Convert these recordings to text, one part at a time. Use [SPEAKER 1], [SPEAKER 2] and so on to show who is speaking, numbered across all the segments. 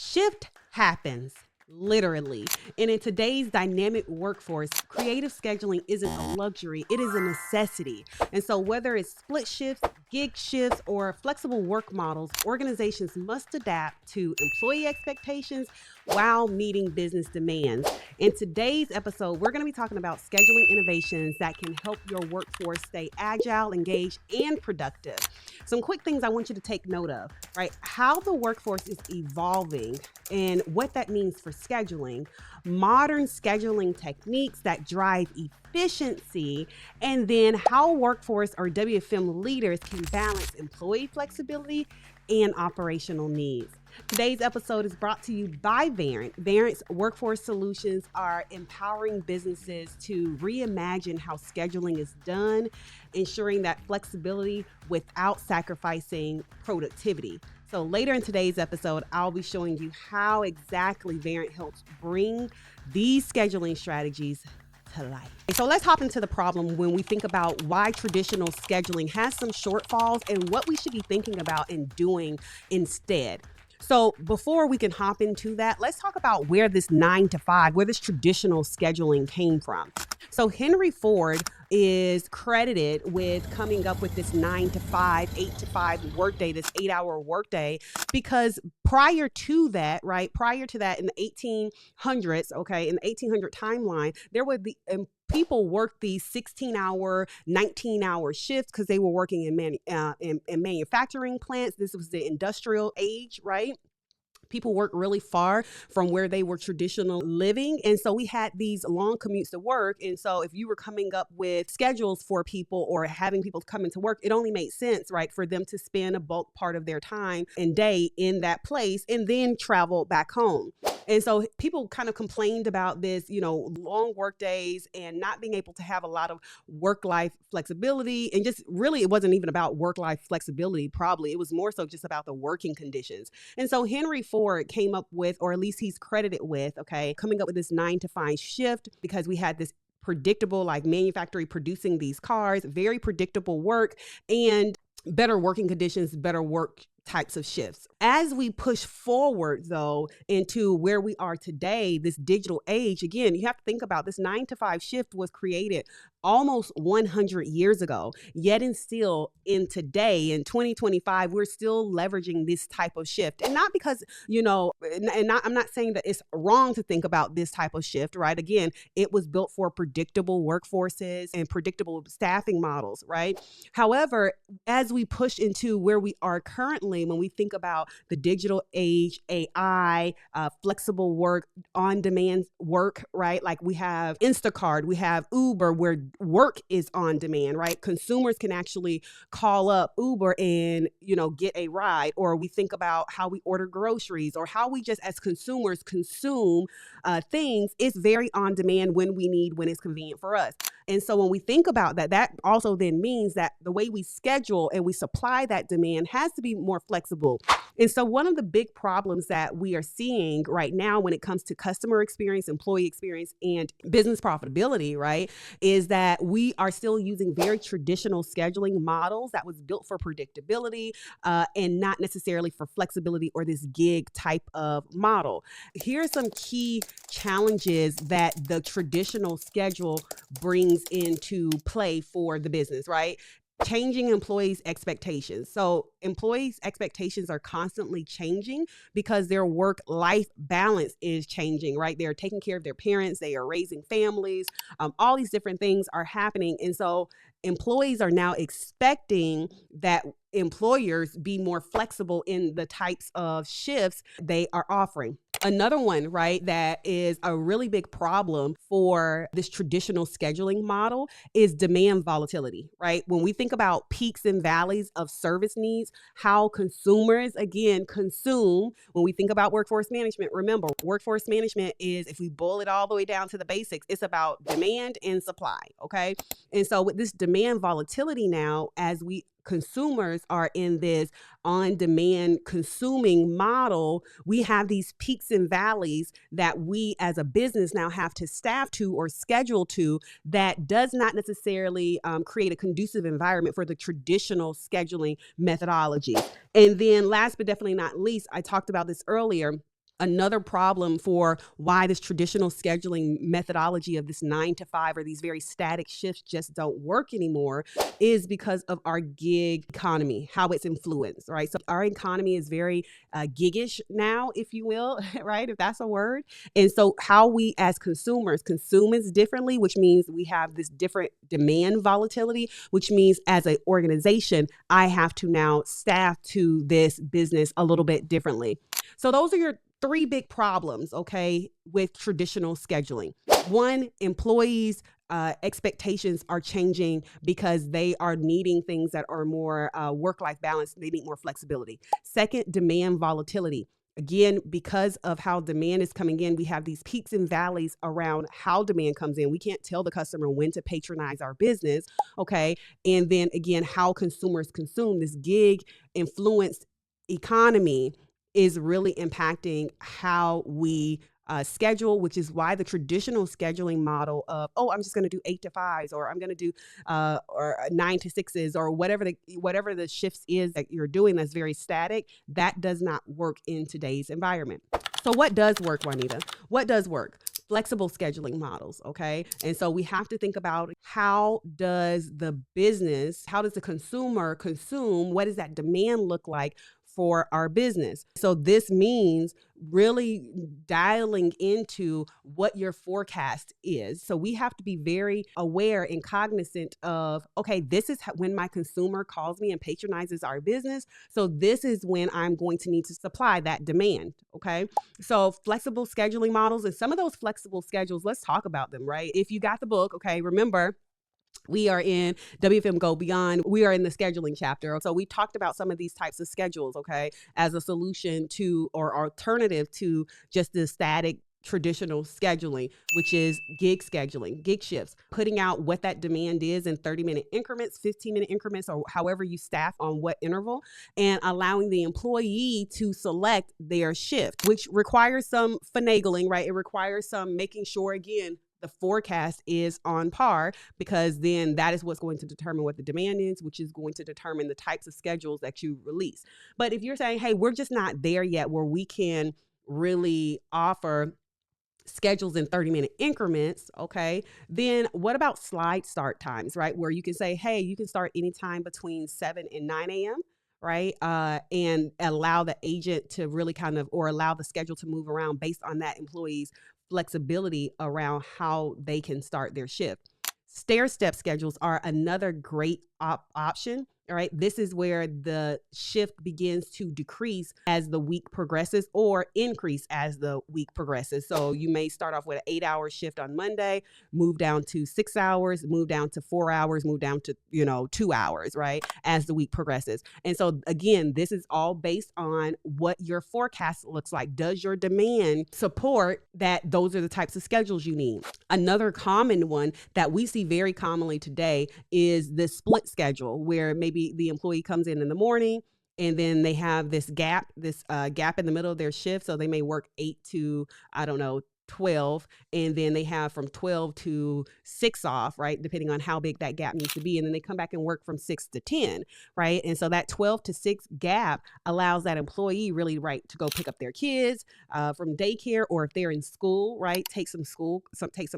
[SPEAKER 1] Shift happens, literally. And in today's dynamic workforce, creative scheduling isn't a luxury, it is a necessity. And so, whether it's split shifts, gig shifts, or flexible work models, organizations must adapt to employee expectations while meeting business demands. In today's episode, we're going to be talking about scheduling innovations that can help your workforce stay agile, engaged, and productive. Some quick things I want you to take note of, right? How the workforce is evolving and what that means for scheduling, modern scheduling techniques that drive efficiency, and then how workforce or WFM leaders can balance employee flexibility and operational needs. Today's episode is brought to you by Verint. Verint's workforce solutions are empowering businesses to reimagine how scheduling is done, ensuring that flexibility without sacrificing productivity. So later in today's episode, I'll be showing you how exactly Verint helps bring these scheduling strategies to life. So let's hop into the problem when we think about why traditional scheduling has some shortfalls and what we should be thinking about and doing instead. So before we can hop into that, let's talk about where this 9 to 5, where this traditional scheduling came from. So Henry Ford is credited with coming up with this 9 to 5, 8 to 5 workday, this 8-hour workday, because prior to that in the 1800s, in the 1800 timeline, there would be people worked these 16-hour, 19-hour shifts because they were working in manufacturing plants. This was the industrial age, right? People worked really far from where they were traditional living. And so we had these long commutes to work. And so if you were coming up with schedules for people or having people come into work, it only made sense, right, for them to spend a bulk part of their time and day in that place and then travel back home. And so people kind of complained about this, long work days and not being able to have a lot of work-life flexibility. And just really, it wasn't even about work-life flexibility, probably. It was more so just about the working conditions. And so Henry Ford came up with, or at least he's credited with, coming up with this 9 to 5 shift because we had this predictable, like manufacturing producing these cars, very predictable work and better working conditions, better work types of shifts. As we push forward, though, into where we are today, this digital age, again, you have to think about this 9 to 5 shift was created almost 100 years ago, yet and still in today, in 2025, we're still leveraging this type of shift. And not because, I'm not saying that it's wrong to think about this type of shift, right? Again, it was built for predictable workforces and predictable staffing models, right? However, as we push into where we are currently, when we think about the digital age, AI, flexible work, on-demand work, right? Like we have Instacart, we have Uber, where work is on demand, right? Consumers can actually call up Uber and, get a ride. Or we think about how we order groceries or how we just as consumers consume things. It's very on demand when we need, when it's convenient for us. And so when we think about that, that also then means that the way we schedule and we supply that demand has to be more flexible. And so one of the big problems that we are seeing right now when it comes to customer experience, employee experience, and business profitability, right, is that we are still using very traditional scheduling models that was built for predictability and not necessarily for flexibility or this gig type of model. Here are some key challenges that the traditional schedule brings into play for the business, right? Changing employees' expectations. So employees' expectations are constantly changing because their work-life balance is changing, right? They're taking care of their parents, they are raising families, all these different things are happening. And so employees are now expecting that employers be more flexible in the types of shifts they are offering. Another one, right, that is a really big problem for this traditional scheduling model is demand volatility, right? When we think about peaks and valleys of service needs, how consumers, again, consume, when we think about workforce management, remember, workforce management is, if we boil it all the way down to the basics, it's about demand and supply, okay? And so with this demand volatility now, as we consumers are in this on-demand consuming model, we have these peaks and valleys that we as a business now have to staff to or schedule to that does not necessarily create a conducive environment for the traditional scheduling methodology. And then last but definitely not least, I talked about this earlier, Another problem for why this traditional scheduling methodology of this 9 to 5 or these very static shifts just don't work anymore is because of our gig economy, how it's influenced, right? So our economy is very gigish now, if you will, right? If that's a word. And so how we as consumers consume is differently, which means we have this different demand volatility, which means as an organization, I have to now staff to this business a little bit differently. So those are your three big problems, okay, with traditional scheduling. One, employees' expectations are changing because they are needing things that are more work-life balance. They need more flexibility. Second, demand volatility. Again, because of how demand is coming in, we have these peaks and valleys around how demand comes in. We can't tell the customer when to patronize our business, okay? And then again, how consumers consume. This gig influenced economy is really impacting how we schedule, which is why the traditional scheduling model of, oh, I'm just going to do 8 to 5s, or I'm going to do or 9 to 6s, or whatever the shifts is that you're doing that's very static, that does not work in today's environment. So what does work, Juanita? What does work? Flexible scheduling models, okay? And so we have to think about how does the consumer consume? What does that demand look like for our business? So this means really dialing into what your forecast is. So we have to be very aware and cognizant of, okay, this is when my consumer calls me and patronizes our business. So this is when I'm going to need to supply that demand, okay? So flexible scheduling models, and some of those flexible schedules, let's talk about them, right? If you got the book, okay, remember, we are in WFM Go Beyond. We are in the scheduling chapter. So we talked about some of these types of schedules, okay, as a solution to or alternative to just the static traditional scheduling, which is gig scheduling, gig shifts, putting out what that demand is in 30-minute increments, 15-minute increments, or however you staff on what interval, and allowing the employee to select their shift, which requires some finagling, right? It requires some making sure, again, the forecast is on par, because then that is what's going to determine what the demand is, which is going to determine the types of schedules that you release. But if you're saying, hey, we're just not there yet where we can really offer schedules in 30-minute increments, okay, then what about slide start times, right? Where you can say, hey, you can start anytime between 7 and 9 a.m., right? And allow the agent to really or allow the schedule to move around based on that employee's flexibility around how they can start their shift. Stair step schedules are another great option. All right. This is where the shift begins to decrease as the week progresses or increase as the week progresses. So you may start off with an 8-hour shift on Monday, move down to 6 hours, move down to 4 hours, move down to, 2 hours, right? As the week progresses. And so again, this is all based on what your forecast looks like. Does your demand support that? Those are the types of schedules you need. Another common one that we see very commonly today is the split schedule, where maybe the employee comes in the morning and then they have this gap in the middle of their shift. So they may work 8 to, 12, and then they have from 12 to 6 off, right? Depending on how big that gap needs to be. And then they come back and work from 6 to 10, right? And so that 12 to 6 gap allows that employee really, right, to go pick up their kids from daycare, or if they're in school, right, take some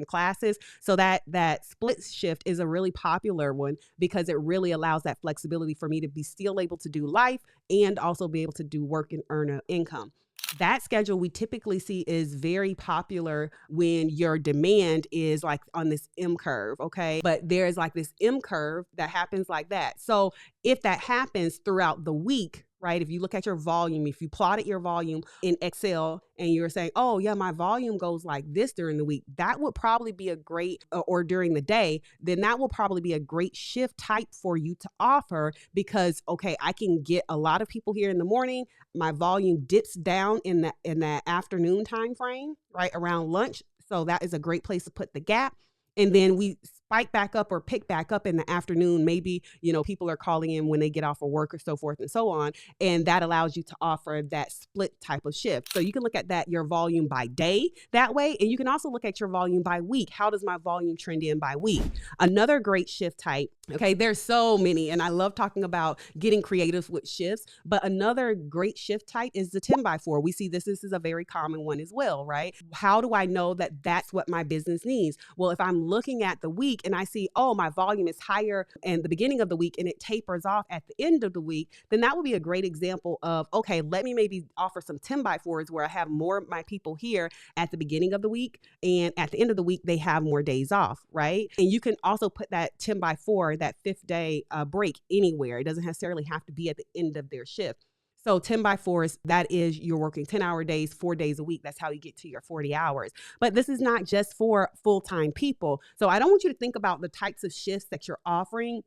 [SPEAKER 1] classes. So that split shift is a really popular one because it really allows that flexibility for me to be still able to do life and also be able to do work and earn an income. That schedule we typically see is very popular when your demand is like on this M curve, okay? But there's like this M curve that happens like that. So if that happens throughout the week, right? If you look at your volume, if you plotted your volume in Excel and you're saying, oh yeah, my volume goes like this during the week, that would probably be a great, or during the day, then that will probably be a great shift type for you to offer, because, okay, I can get a lot of people here in the morning. My volume dips down in that afternoon time frame, right around lunch. So that is a great place to put the gap. And then we spike back up or pick back up in the afternoon. Maybe, people are calling in when they get off of work or so forth and so on. And that allows you to offer that split type of shift. So you can look at that, your volume by day that way. And you can also look at your volume by week. How does my volume trend in by week? Another great shift type. Okay, there's so many, and I love talking about getting creative with shifts, but another great shift type is the 10 by 4. We see this is a very common one as well, right? How do I know that that's what my business needs? Well, if I'm looking at the week and I see, oh, my volume is higher in the beginning of the week and it tapers off at the end of the week, then that would be a great example of, okay, let me maybe offer some 10 by 4s where I have more of my people here at the beginning of the week, and at the end of the week, they have more days off, right? And you can also put that 10 by 4, that fifth day break anywhere. It doesn't necessarily have to be at the end of their shift. So 10 by 4s, that is you're working 10-hour days, 4 days a week. That's how you get to your 40 hours. But this is not just for full-time people. So I don't want you to think about the types of shifts that you're offering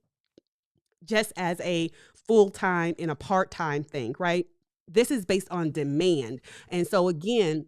[SPEAKER 1] just as a full-time and a part-time thing, right? This is based on demand. And so again,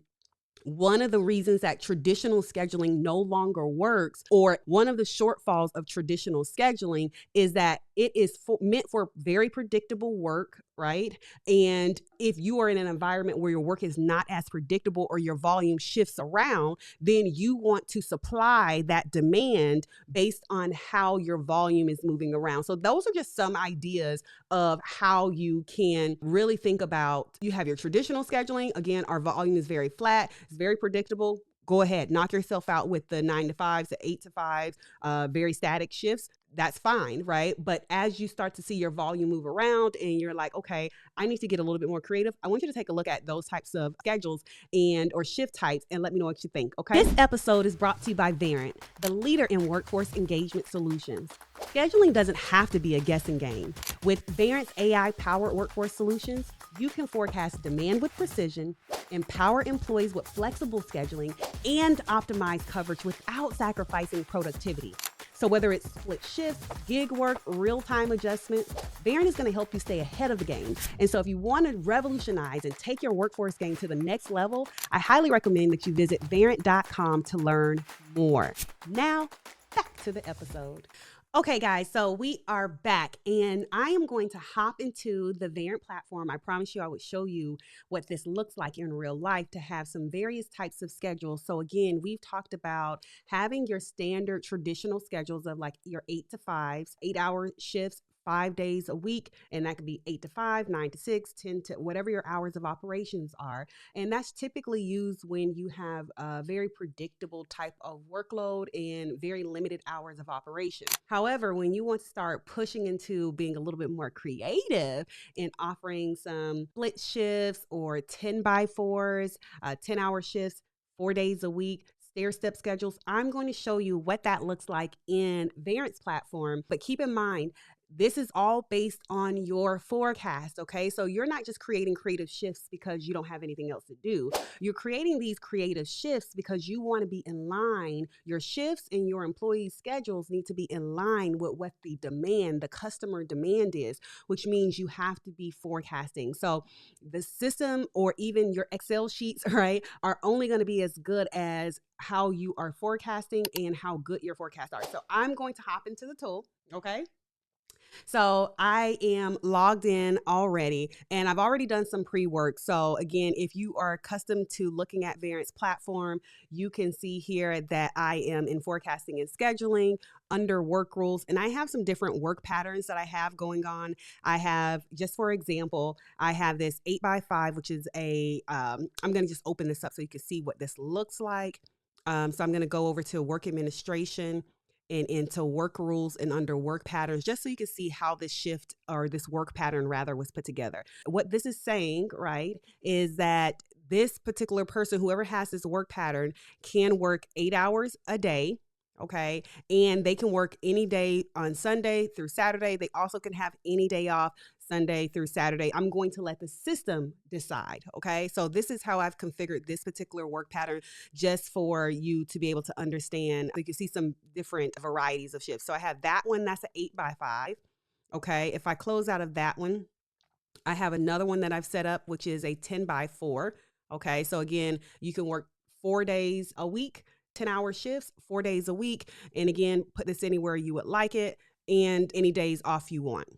[SPEAKER 1] one of the reasons that traditional scheduling no longer works, or one of the shortfalls of traditional scheduling, is that it is meant for very predictable work, right? And if you are in an environment where your work is not as predictable or your volume shifts around, then you want to supply that demand based on how your volume is moving around. So those are just some ideas of how you can really think about, you have your traditional scheduling. Again, our volume is very flat. It's very predictable. Go ahead, knock yourself out with the 9 to 5s, the 8 to 5s, very static shifts. That's fine, right? But as you start to see your volume move around and you're like, okay, I need to get a little bit more creative, I want you to take a look at those types of schedules or shift types and let me know what you think, okay? This episode is brought to you by Verint, the leader in workforce engagement solutions. Scheduling doesn't have to be a guessing game. With Verint's AI-powered workforce solutions, you can forecast demand with precision, empower employees with flexible scheduling, and optimize coverage without sacrificing productivity. So whether it's split shifts, gig work, real-time adjustments, Verint is going to help you stay ahead of the game. And so if you want to revolutionize and take your workforce game to the next level, I highly recommend that you visit Verint.com to learn more. Now, back to the episode. Okay, guys, so we are back and I am going to hop into the Verint platform. I promise you I would show you what this looks like in real life to have some various types of schedules. So again, we've talked about having your standard traditional schedules of like your 8 to 5s, 8-hour shifts, 5 days a week, and that could be 8 to 5, 9 to 6, 10 to whatever your hours of operations are. And that's typically used when you have a very predictable type of workload and very limited hours of operation. However, when you want to start pushing into being a little bit more creative and offering some split shifts or 10 by 4s, 10-hour shifts, 4 days a week, stair-step schedules, I'm going to show you what that looks like in Verint's platform. But keep in mind, this is all based on your forecast, okay? So you're not just creating creative shifts because you don't have anything else to do. You're creating these creative shifts because you want to be in line. Your shifts and your employees' schedules need to be in line with what the customer demand is, which means you have to be forecasting. So the system or even your Excel sheets, right, are only going to be as good as how you are forecasting and how good your forecasts are. So I'm going to hop into the tool, okay? So I am logged in already and I've already done some pre-work. So again, if you are accustomed to looking at Verint's platform, you can see here that I am in forecasting and scheduling under work rules. And I have some different work patterns that I have going on. I have, just for example, I have this 8 by 5, which is I'm going to just open this up so you can see what this looks like. So I'm going to go over to work administration and into work rules and under work patterns, just so you can see how this shift or this work pattern rather was put together. What this is saying, right, is that this particular person, whoever has this work pattern, can work 8 hours a day. Okay. And they can work any day on Sunday through Saturday. They also can have any day off Sunday through Saturday. I'm going to let the system decide. Okay. So this is how I've configured this particular work pattern just for you to be able to understand. You can see some different varieties of shifts. So I have that one, that's an 8 by 5. Okay. If I close out of that one, I have another one that I've set up, which is a 10 by 4. Okay. So again, you can work 4 days a week. 10-hour shifts, 4 days a week. And again, put this anywhere you would like it and any days off you want.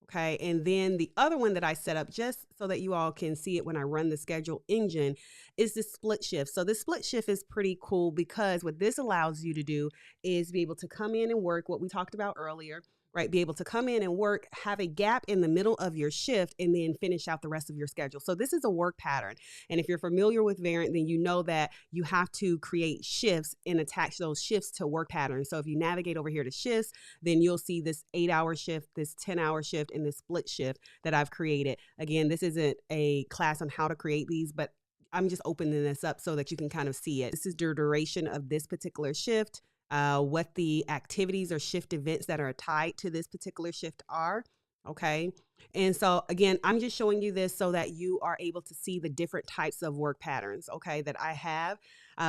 [SPEAKER 1] Okay. And then the other one that I set up just so that you all can see it when I run the schedule engine is the split shift. So the split shift is pretty cool because what this allows you to do is be able to come in and work what we talked about earlier, right? Be able to come in and work, have a gap in the middle of your shift, and then finish out the rest of your schedule. So this is a work pattern. And if you're familiar with Verint, then you know that you have to create shifts and attach those shifts to work patterns. So if you navigate over here to shifts, then you'll see this 8-hour shift, this 10-hour shift, and this split shift that I've created. Again, this isn't a class on how to create these, but I'm just opening this up so that you can kind of see it. This is the duration of this particular shift, what the activities or shift events that are tied to this particular shift are. Okay. And so again, I'm just showing you this so that you are able to see the different types of work patterns, okay, that I have.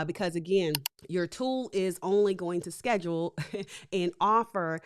[SPEAKER 1] Because again, your tool is only going to schedule and offer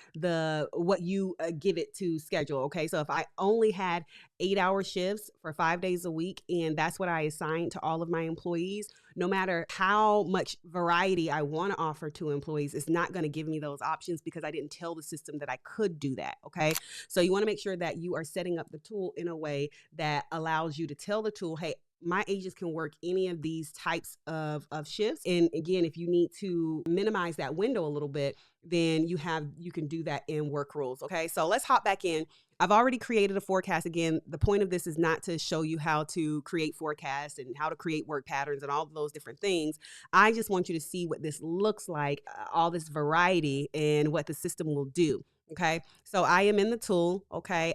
[SPEAKER 1] what you give it to schedule. Okay. So if I only had 8-hour shifts for 5 days a week, and that's what I assigned to all of my employees, no matter how much variety I want to offer to employees, it's not going to give me those options because I didn't tell the system that I could do that. Okay. So you want to make sure that you are setting up the tool in a way that allows you to tell the tool, hey, my agents can work any of these types of shifts. And again, if you need to minimize that window a little bit, then you can do that in work rules. Okay. So let's hop back in. I've already created a forecast. Again, the point of this is not to show you how to create forecasts and how to create work patterns and all of those different things. I just want you to see what this looks like, all this variety and what the system will do. Okay. So I am in the tool. Okay.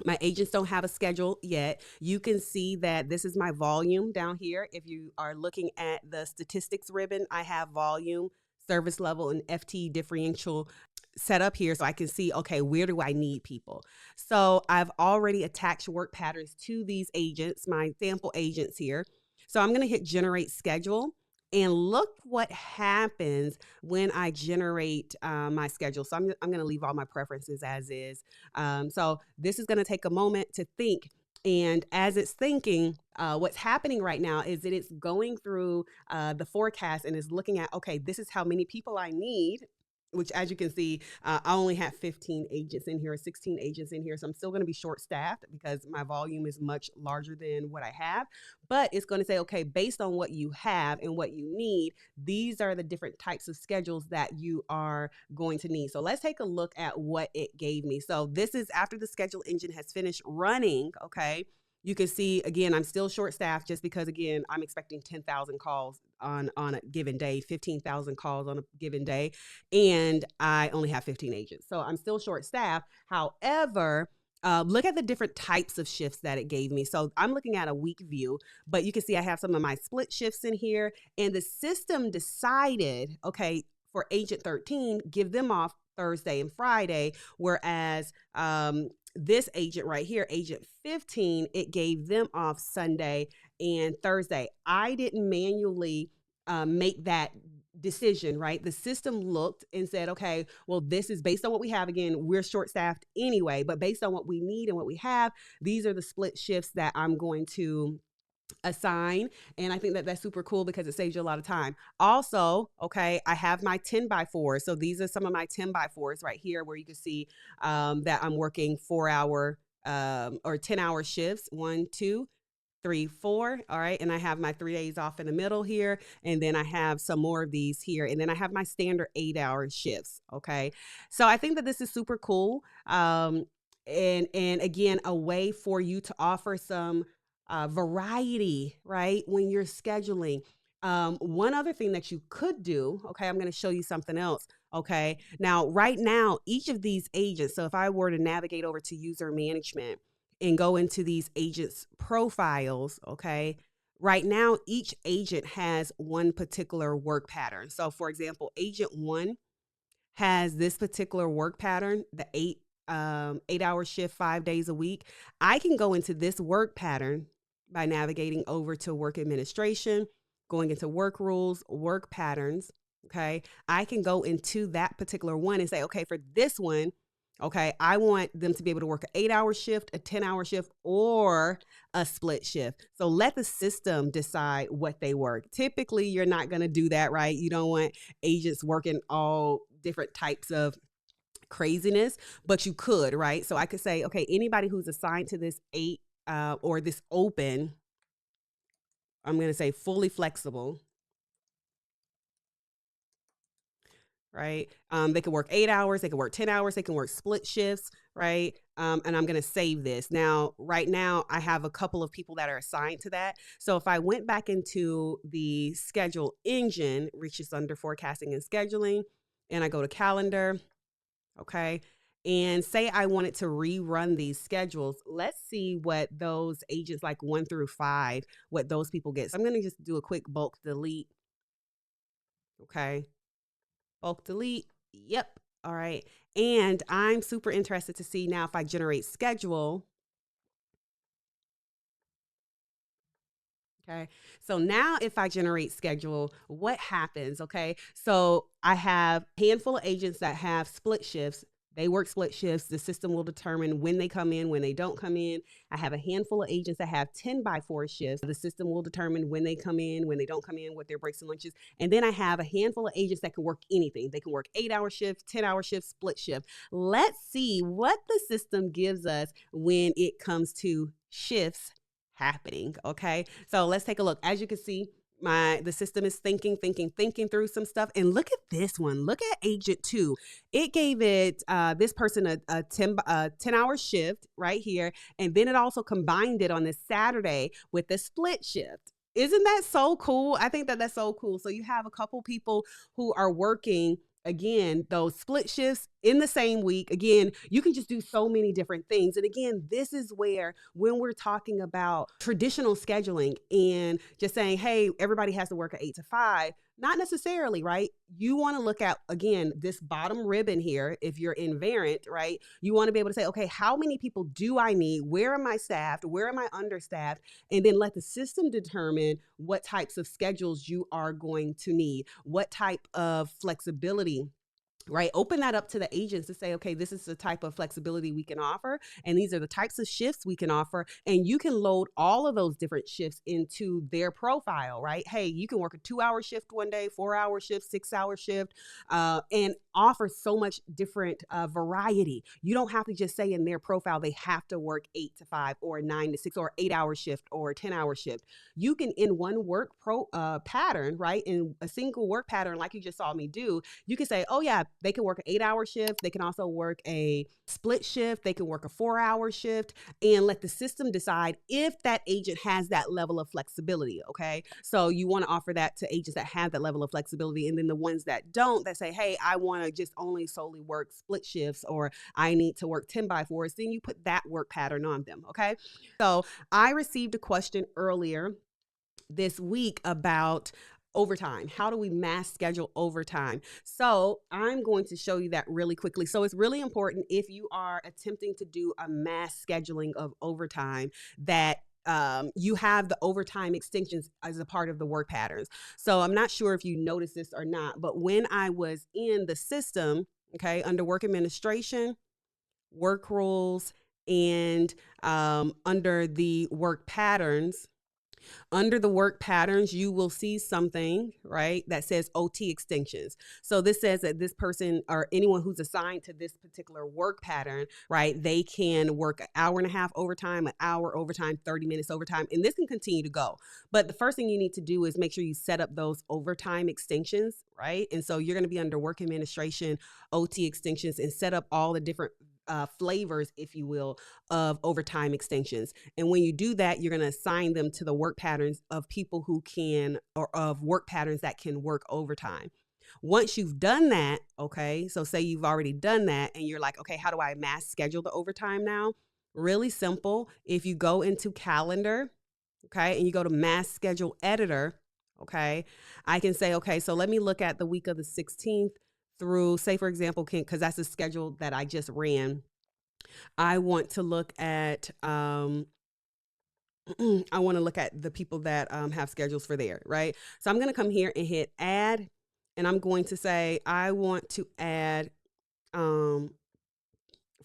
[SPEAKER 1] My agents don't have a schedule yet. You can see that this is my volume down here. If you are looking at the statistics ribbon, I have volume, service level, and FT differential set up here so I can see, okay, where do I need people? So I've already attached work patterns to these agents, my sample agents here. So I'm going to hit generate schedule. And look what happens when I generate my schedule. So I'm going to leave all my preferences as is. So this is going to take a moment to think. And as it's thinking, what's happening right now is that it's going through the forecast and is looking at, okay, this is how many people I need, which as you can see, I only have 15 agents in here, 16 agents in here. So I'm still going to be short staffed because my volume is much larger than what I have. But it's going to say, okay, based on what you have and what you need, these are the different types of schedules that you are going to need. So let's take a look at what it gave me. So this is after the schedule engine has finished running. Okay. You can see, again, I'm still short staffed just because, again, I'm expecting 10,000 calls on a given day, 15,000 calls on a given day, and I only have 15 agents. So I'm still short staffed. However, look at the different types of shifts that it gave me. So I'm looking at a week view, but you can see I have some of my split shifts in here, and the system decided, okay, for agent 13, give them off Thursday and Friday, whereas this agent right here, agent 15, it gave them off Sunday and Thursday. I didn't manually make that decision, right? The system looked and said, okay, well, this is based on what we have. Again, we're short staffed anyway, but based on what we need and what we have, these are the split shifts that I'm going to assign. And I think that that's super cool because it saves you a lot of time. Also, okay, I have my 10x4. So these are some of my 10x4s right here where you can see that I'm working 4-hour or 10-hour shifts. 1, 2, 3, 4. All right. And I have my 3 days off in the middle here. And then I have some more of these here. And then I have my standard 8-hour shifts. Okay. So I think that this is super cool. And again, a way for you to offer some variety, right? When you're scheduling. One other thing that you could do, okay, I'm going to show you something else. Okay. Now, right now, each of these agents, so if I were to navigate over to user management and go into these agents profiles, okay, right now, each agent has one particular work pattern. So for example, agent 1 has this particular work pattern, the 8-hour shift, 5 days a week. I can go into this work pattern by navigating over to work administration, going into work rules, work patterns. Okay. I can go into that particular one and say, okay, for this one, Okay. I want them to be able to work an 8-hour shift, a 10-hour shift, or a split shift. So let the system decide what they work. Typically, you're not going to do that, right? You don't want agents working all different types of craziness, but you could, right? So I could say, okay, anybody who's assigned to this 8 or this open, I'm going to say fully flexible, right? They can work 8 hours, they can work 10 hours, they can work split shifts, right? And I'm going to save this. Now, right now, I have a couple of people that are assigned to that. So if I went back into the schedule engine, reaches under forecasting and scheduling, and I go to calendar, okay, and say I wanted to rerun these schedules, let's see what those agents like 1 through 5, what those people get. So I'm going to just do a quick bulk delete, okay? Bulk delete. Yep. All right. And I'm super interested to see now if I generate schedule. Okay. So now if I generate schedule, what happens? Okay. So I have a handful of agents that have split shifts. They work split shifts. The system will determine when they come in, when they don't come in. I have a handful of agents that have 10-by-4 shifts. The system will determine when they come in, when they don't come in, what their breaks and lunches. And then I have a handful of agents that can work anything. They can work 8-hour shifts, 10-hour shifts, split shift. Let's see what the system gives us when it comes to shifts happening. Okay. So let's take a look. As you can see, the system is thinking through some stuff. And look at this one. Look at agent 2. It gave it this person a 10-hour shift right here. And then it also combined it on this Saturday with the split shift. Isn't that so cool? I think that that's so cool. So you have a couple people who are working, again, those split shifts in the same week. Again, you can just do so many different things. And again, this is where, when we're talking about traditional scheduling and just saying, hey, everybody has to work at 8 to 5, not necessarily, right? You want to look at, again, this bottom ribbon here. If you're in Verint, right, you want to be able to say, okay, how many people do I need? Where am I staffed? Where am I understaffed? And then let the system determine what types of schedules you are going to need, what type of flexibility, right? Open that up to the agents to say, okay, this is the type of flexibility we can offer. And these are the types of shifts we can offer. And you can load all of those different shifts into their profile, right? Hey, you can work a 2-hour shift one day, 4-hour shift, 6-hour shift, and offer so much different variety. You don't have to just say in their profile, they have to work 8 to 5 or 9 to 6 or 8-hour shift or 10-hour shift. You can, in one work pattern, right? In a single work pattern, like you just saw me do, you can say, oh yeah, they can work an 8-hour shift. They can also work a split shift. They can work a 4-hour shift, and let the system decide if that agent has that level of flexibility. Okay. So you want to offer that to agents that have that level of flexibility. And then the ones that don't, that say, hey, I want to just only solely work split shifts, or I need to work 10-by-4s, then you put that work pattern on them. Okay. So I received a question earlier this week about overtime. How do we mass schedule overtime? So I'm going to show you that really quickly. So it's really important, if you are attempting to do a mass scheduling of overtime, that you have the overtime extensions as a part of the work patterns. So I'm not sure if you noticed this or not, but when I was in the system, okay, under work administration, work rules, and under the work patterns, under the work patterns, you will see something, right, that says OT extensions. So this says that this person, or anyone who's assigned to this particular work pattern, right, they can work an hour and a half overtime, an hour overtime, 30 minutes overtime, and this can continue to go. But the first thing you need to do is make sure you set up those overtime extensions, right? And so you're going to be under work administration, OT extensions, and set up all the different flavors, if you will, of overtime extensions. And when you do that, you're going to assign them to the work patterns of people who can, or of work patterns that can work overtime. Once you've done that, okay, so say you've already done that and you're like, okay, how do I mass schedule the overtime now? Really simple. If you go into calendar, okay, and you go to mass schedule editor, okay, I can say, okay, so let me look at the week of the 16th through, say, for example, because that's the schedule that I just ran. I want to look at I want to look at the people that have schedules for there, right? So I'm going to come here and hit add, and I'm going to say I want to add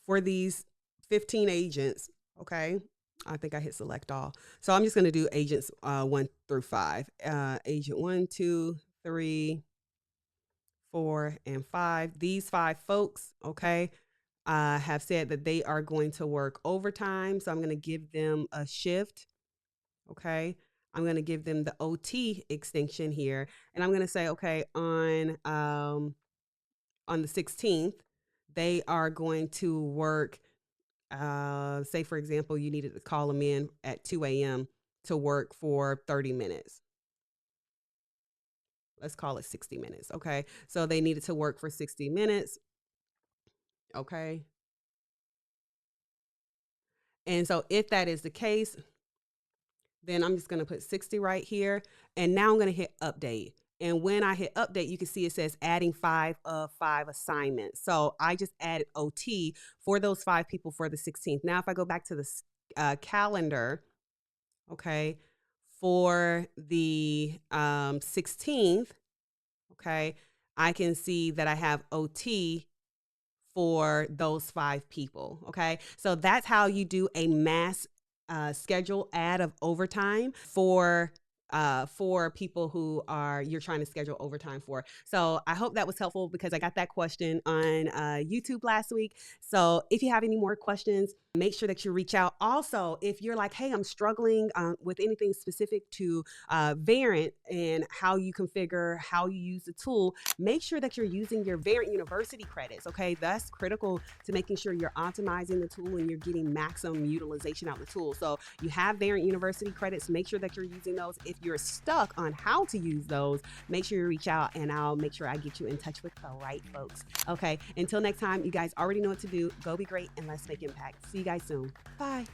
[SPEAKER 1] for these 15 agents, okay, I think I hit select all. So I'm just going to do agents 1 through 5. Agent 1, 2, 3, 4, and 5. These 5 folks, okay, have said that they are going to work overtime. So I'm going to give them a shift, okay. I'm going to give them the OT extension here, and I'm going to say, okay, on the 16th, they are going to work. Say, for example, you needed to call them in at 2 a.m. to work for 30 minutes. Let's call it 60 minutes. Okay. So they needed to work for 60 minutes. Okay. And so if that is the case, then I'm just going to put 60 right here. And now I'm going to hit update. And when I hit update, you can see it says adding 5 of 5 assignments. So I just added OT for those 5 people for the 16th. Now, if I go back to the calendar, okay, for the 16th, okay, I can see that I have OT for those 5 people. Okay. So that's how you do a mass schedule add of overtime for people who you're trying to schedule overtime for. So I hope that was helpful because I got that question on YouTube last week. So if you have any more questions, make sure that you reach out. Also, if you're like, hey, I'm struggling with anything specific to Verint and how you configure, how you use the tool, make sure that you're using your Verint University credits. Okay, that's critical to making sure you're optimizing the tool and you're getting maximum utilization out of the tool. So you have Verint University credits, make sure that you're using those. If you're stuck on how to use those, make sure you reach out and I'll make sure I get you in touch with the right folks. Okay, until next time, you guys already know what to do. Go be great and let's make impact. See you guys soon. Bye.